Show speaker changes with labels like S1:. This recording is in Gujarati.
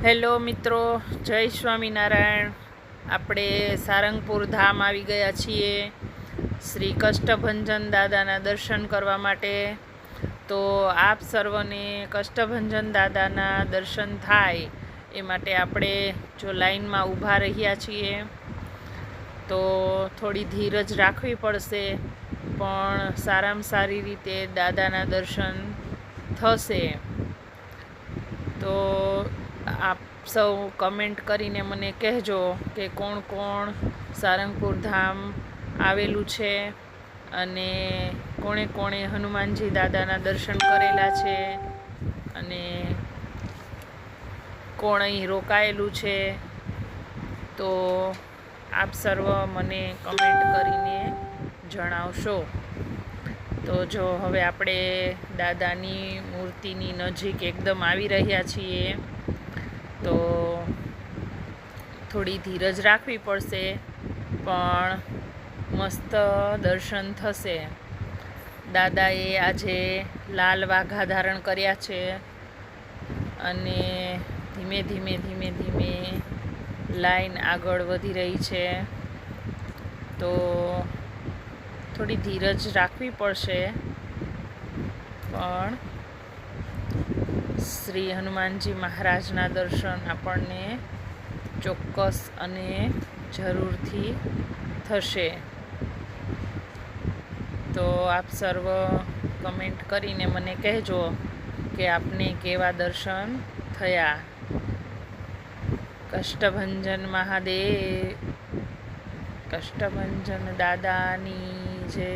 S1: હેલો મિત્રો, જય સ્વામિનારાયણ। આપણે સારંગપુર ધામ આવી ગયા છીએ શ્રી કષ્ટભંજન દાદાના દર્શન કરવા માટે। તો આપ સર્વને કષ્ટભંજન દાદાના દર્શન થાય એ માટે આપણે જો લાઈનમાં ઊભા રહ્યા છીએ તો થોડી ધીરજ રાખવી પડશે, પણ સારામાં સારી રીતે દાદાના દર્શન થશે। તો આપ સૌ કમેન્ટ કરીને મને કહેજો કે કોણ કોણ સારંગપુર ધામ આવેલું છે અને કોણે કોણે હનુમાનજી દાદાના દર્શન કરેલા છે અને કોણ અહીં રોકાયેલું છે। તો આપ સર્વ મને કમેન્ટ કરીને જણાવશો। તો જો હવે આપણે દાદાની મૂર્તિની નજીક એકદમ આવી રહ્યા છીએ તો થોડી ધીરજ રાખવી પડશે, પણ મસ્ત દર્શન થશે। દાદાએ આજે લાલ વાઘા ધારણ કર્યા છે અને ધીમે ધીમે ધીમે ધીમે લાઈન આગળ વધી રહી છે, તો થોડી ધીરજ રાખવી પડશે। પણ શ્રી હનુમાનજી મહારાજના દર્શન આપણને ચોક્કસ અને જરૂરથી થશે। તો આપ સર્વ કમેન્ટ કરીને મને કહેજો કે આપને કેવા દર્શન થયા। કષ્ટભંજન મહાદેવ, કષ્ટભંજન દાદાની જય।